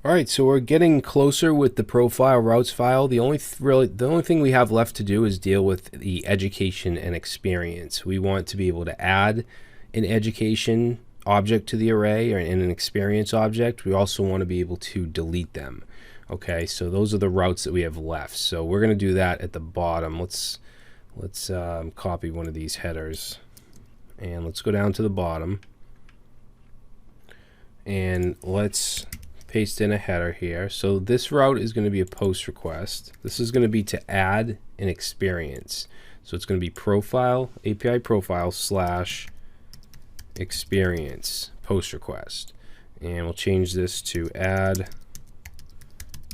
All right, so we're getting closer with the profile routes file. The only thing we have left to do is deal with the education and experience. We want to be able to add an education object to the array or in an experience object. We also want to be able to delete them. Okay, so those are the routes that we have left. So we're going to do that at the bottom. Let's copy one of these headers and let's go down to the bottom and let's paste in a header here. So this route is going to be a post request. This is going to be to add an experience. So it's going to be profile, API profile slash experience post request. And we'll change this to add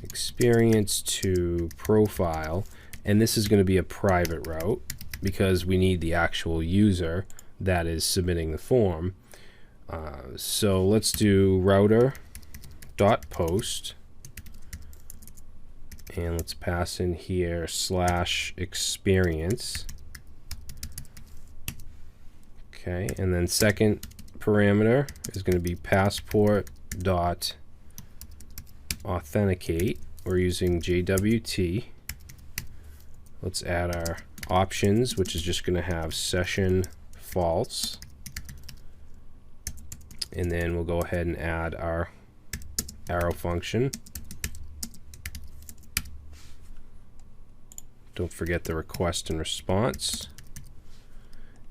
experience to profile. And this is going to be a private route because we need the actual user that is submitting the form. So let's do router dot post, and let's pass in here slash experience. Okay, and then second parameter is going to be passport dot authenticate. We're using JWT. Let's add our options, which is just going to have session false, and then we'll go ahead and add our arrow function. Don't forget the request and response.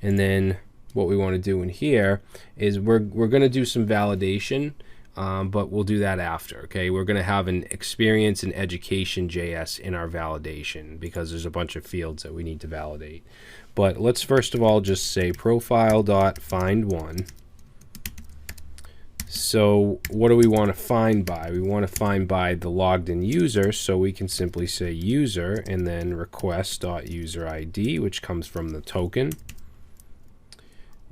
And then what we want to do in here is we're going to do some validation, but we'll do that after. Okay, we're going to have an experience and education JS in our validation because there's a bunch of fields that we need to validate. But let's first of all just say profile.find1. So what do we want to find by? We want to find by the logged in user, so we can simply say user and then request.userid, which comes from the token.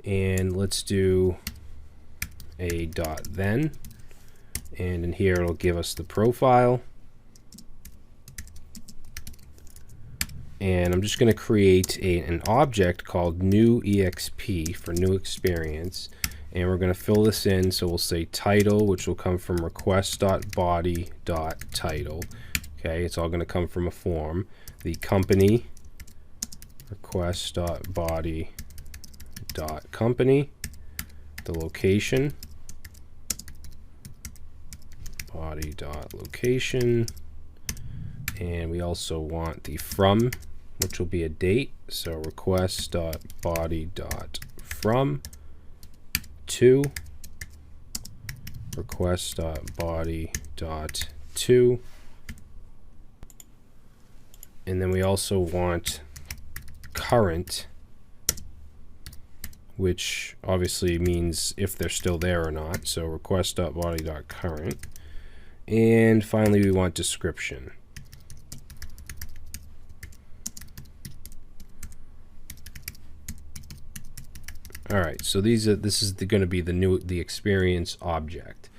And let's do a .then, and in here it'll give us the profile. And I'm just going to create an object called new exp for new experience. And we're going to fill this in, so we'll say title, which will come from request.body.title. Okay, it's all going to come from a form. The company, request.body.company. The location, body.location. And we also want the from, which will be a date. So request.body.from. To request.body.to, and then we also want current, which obviously means if they're still there or not, so request.body.current. And finally we want description. All right, so this is going to be the experience object.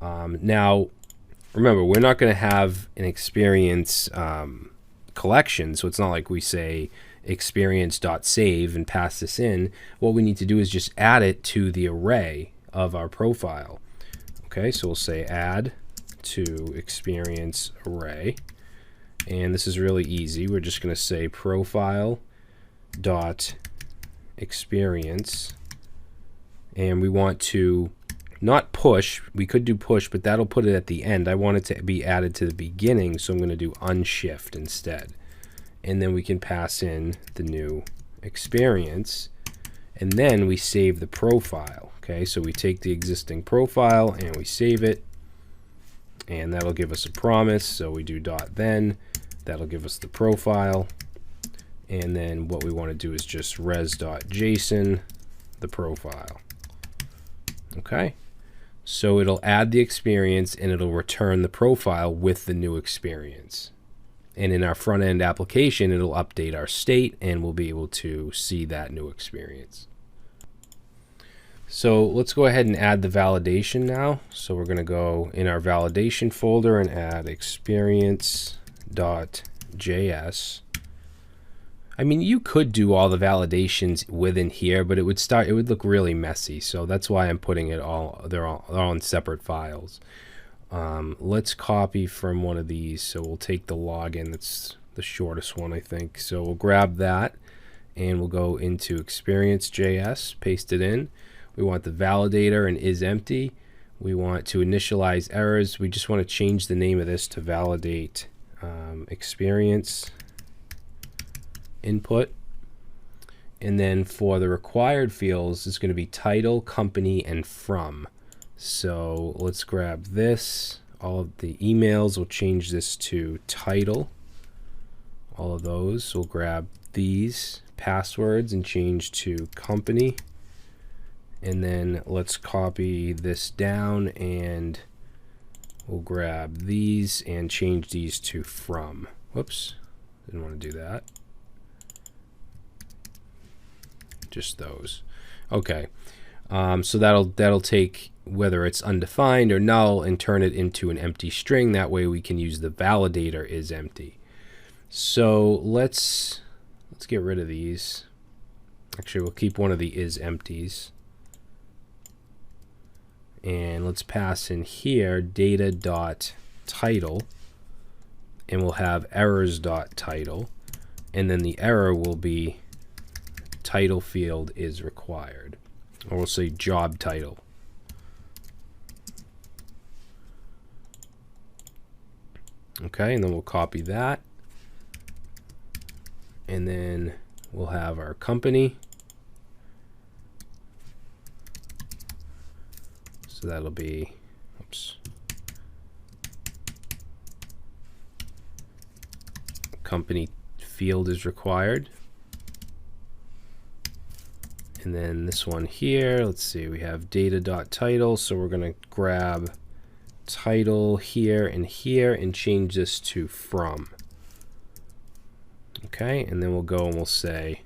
Now, remember, we're not going to have an experience collection, so it's not like we say experience.save and pass this in. What we need to do is just add it to the array of our profile. Okay, so we'll say add to experience array, and this is really easy. We're just going to say profile dot experience, and we want to not push. We could do push, but that'll put it at the end. I want it to be added to the beginning, so I'm going to do unshift instead. And then we can pass in the new experience, and then we save the profile. Okay, so we take the existing profile and we save it, and that'll give us a promise. So we do .then, that'll give us the profile. And then what we want to do is just res.json the profile. Okay, so it'll add the experience and it'll return the profile with the new experience. And in our front end application, it'll update our state and we'll be able to see that new experience. So let's go ahead and add the validation now. So we're going to go in our validation folder and add experience.js. I mean, you could do all the validations within here, but it would look really messy. So that's why I'm putting it all, they're all in separate files. Let's copy from one of these. So we'll take the login. That's the shortest one, I think. So we'll grab that and we'll go into experience.js, paste it in. We want the validator and is empty. We want to initialize errors. We just want to change the name of this to validate experience input. And then for the required fields, it's going to be title, company, and from. So let's grab this. All of the emails, we'll change this to title. All of those, we'll grab these passwords and change to company. And then let's copy this down and we'll grab these and change these to from. Whoops, didn't want to do that. Just those. Okay, so that'll take whether it's undefined or null and turn it into an empty string. That way we can use the validator is empty. So let's get rid of these. Actually, we'll keep one of the is empties. And let's pass in here data.title, and we'll have errors.title, and then the error will be title field is required, or we'll say job title. Okay, and then we'll copy that, and then we'll have our company. So that'll be, oops, company field is required. And then this one here, let's see, we have data.title, so we're going to grab title here and change this to from. Okay, and then we'll go and we'll say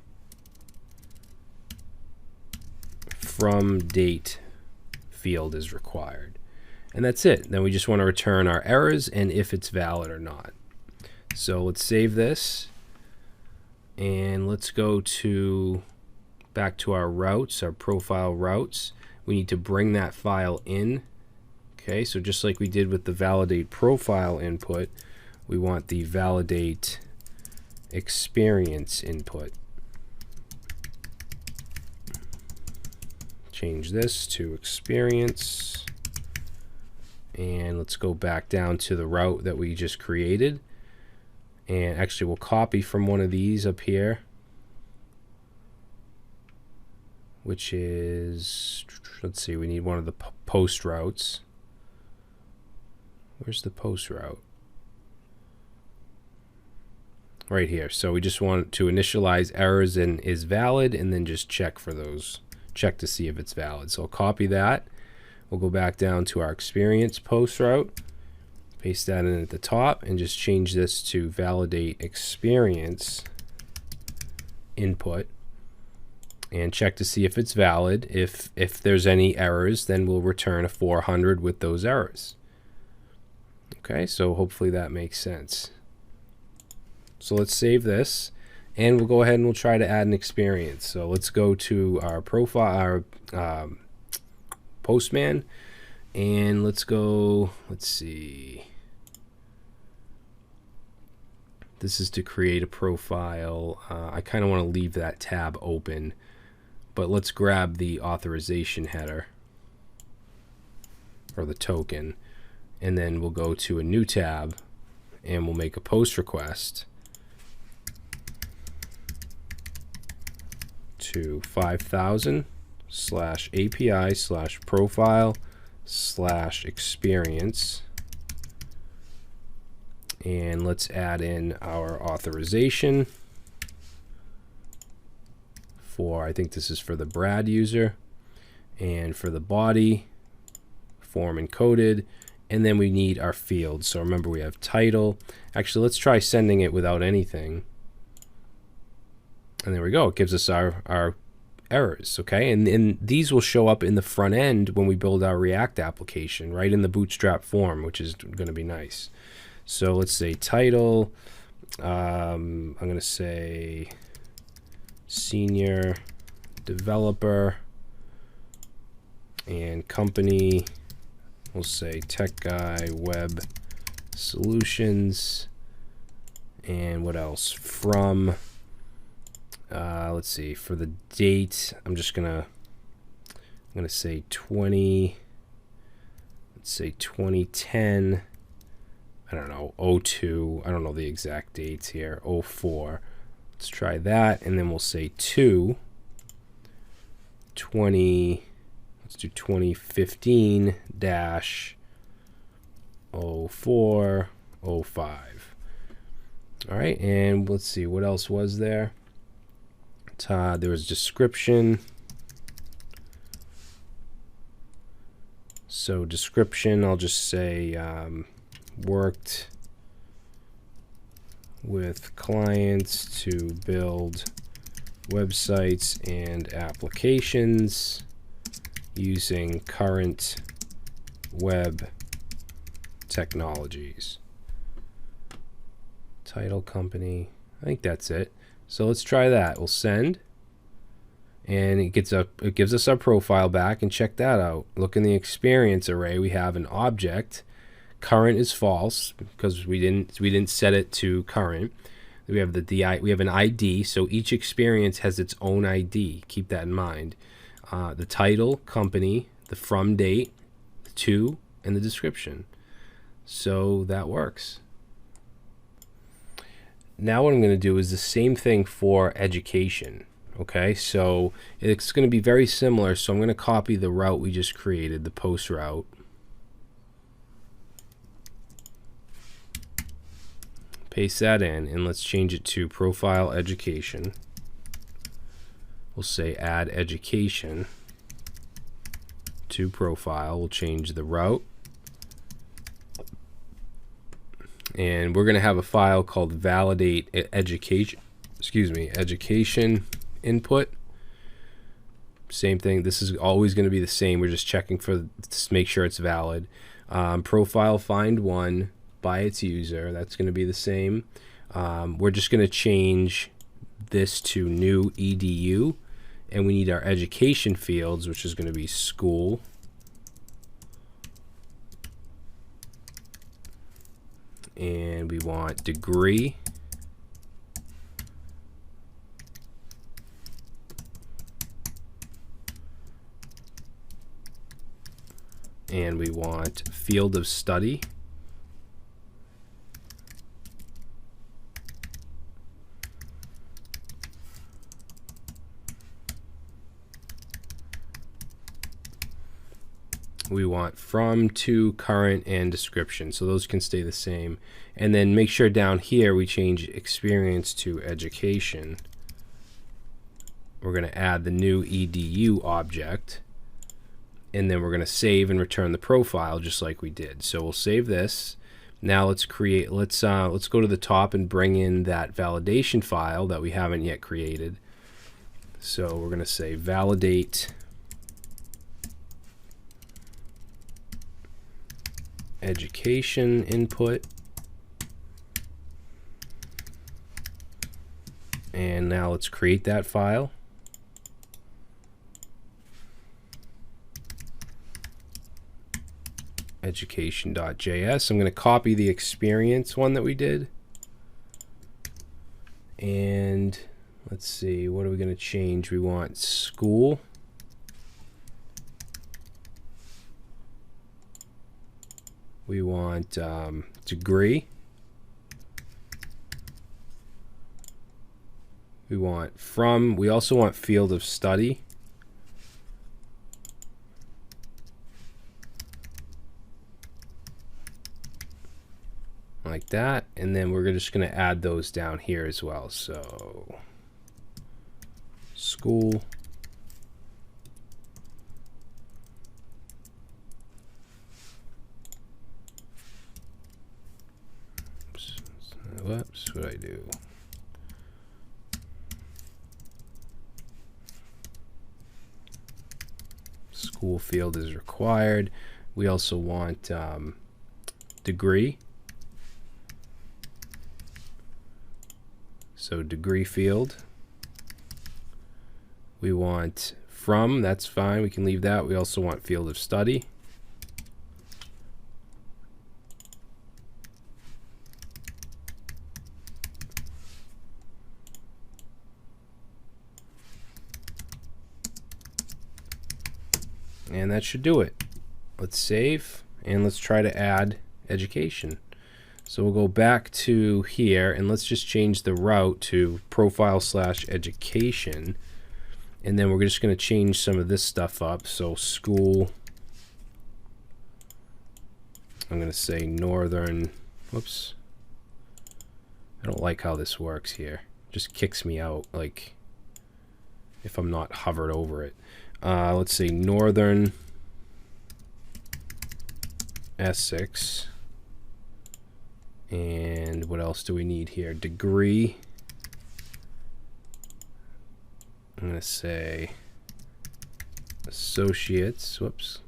from date field is required. And that's it. Then we just want to return our errors and if it's valid or not. So let's save this and let's go to back to our routes, our profile routes. We need to bring that file in. Okay, so just like we did with the validate profile input, we want the validate experience input. Change this to experience, and let's go back down to the route that we just created, and actually we'll copy from one of these up here, which is, let's see, we need one of the post routes. Where's the post route? Right here. So we just want to initialize errors and is valid, and then just check for those. Check to see if it's valid. So I'll copy that. We'll go back down to our experience post route, paste that in at the top, and just change this to validate experience input, and check to see if it's valid. If there's any errors, then we'll return a 400 with those errors. Okay, so hopefully that makes sense. So let's save this. And we'll go ahead and we'll try to add an experience. So let's go to our profile, our Postman, and let's go, let's see. This is to create a profile. I kind of want to leave that tab open, but let's grab the authorization header or the token, and then we'll go to a new tab and we'll make a post request to 5000/API/profile/experience, and let's add in our authorization for, I think this is for the Brad user, and for the body, form encoded, and then we need our fields. So remember, we have title. Actually, let's try sending it without anything. And there we go. It gives us our errors, okay? And these will show up in the front end when we build our React application, right in the Bootstrap form, which is going to be nice. So let's say title. I'm going to say senior developer, and company We'll say Tech Guy Web Solutions. And what else? From, let's see, for the date, I'm gonna say 2010. I don't know, 02. I don't know the exact dates here. 04. Let's try that, and then we'll say 20. Let's do 2015 dash 04 05. All right, and let's see what else was there. There was description. So description, I'll just say worked with clients to build websites and applications using current web technologies. Title company, I think that's it. So let's try that. We'll send, and it gives us our profile back, and check that out. Look in the experience array, we have an object. Current is false because we didn't set it to current. We have we have an ID, so each experience has its own ID. Keep that in mind. The title, company, the from date, the to, and the description. So that works. Now what I'm going to do is the same thing for education. Okay, so it's going to be very similar. So I'm going to copy the route we just created, the post route. Paste that in, and let's change it to profile education. We'll say add education to profile. We'll change the route. And we're going to have a file called validate education, education input. Same thing. This is always going to be the same. We're just checking to make sure it's valid. Profile find one by its user. That's going to be the same. We're just going to change this to new edu, and we need our education fields, which is going to be school, and we want degree, and we want field of study, we want from, to, current, and description. So those can stay the same. And then make sure down here we change experience to education. We're going to add the new edu object. And then we're going to save and return the profile just like we did. So we'll save this. Now let's go to the top and bring in that validation file that we haven't yet created. So we're going to say validate education input, and now let's create that file. Education.js. I'm going to copy the experience one that we did, and let's see, what are we going to change? We want school, we want degree, we want from, we also want field of study, like that, and then we're just going to add those down here as well. So school, whoops, what did I do? School field is required. We also want degree. So degree field. We want from, that's fine, we can leave that. We also want field of study. And that should do it. Let's save, and let's try to add education. So we'll go back to here, and let's just change the route to profile/education. And then we're just going to change some of this stuff up. So school, I'm going to say northern, whoops. I don't like how this works here. It just kicks me out, like, if I'm not hovered over it. Let's say northern Essex. And what else do we need here? Degree. I'm going to say associates. Whoops.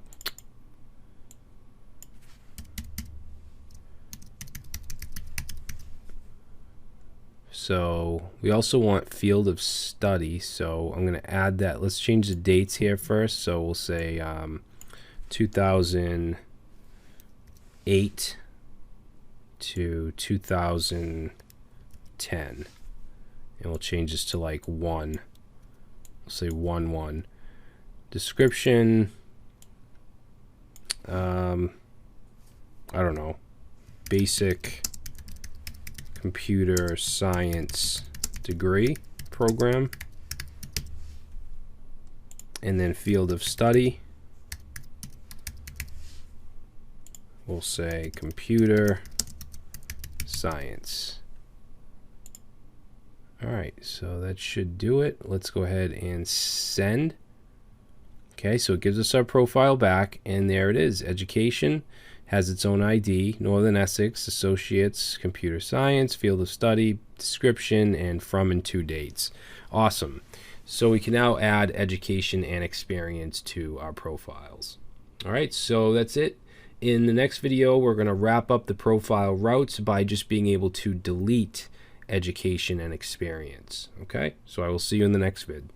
So we also want field of study. So I'm going to add that. Let's change the dates here first. So we'll say 2008 to 2010. And we'll change this to like 1. We'll say 1-1. Description. I don't know. Basic computer science degree program. And then field of study. We'll say computer science. All right, so that should do it. Let's go ahead and send. Okay, so it gives us our profile back, and there it is. Education has its own ID, Northern Essex, Associates, Computer Science, Field of Study, Description, and from and to dates. Awesome. So we can now add education and experience to our profiles. All right, so that's it. In the next video, we're going to wrap up the profile routes by just being able to delete education and experience. Okay, so I will see you in the next vid.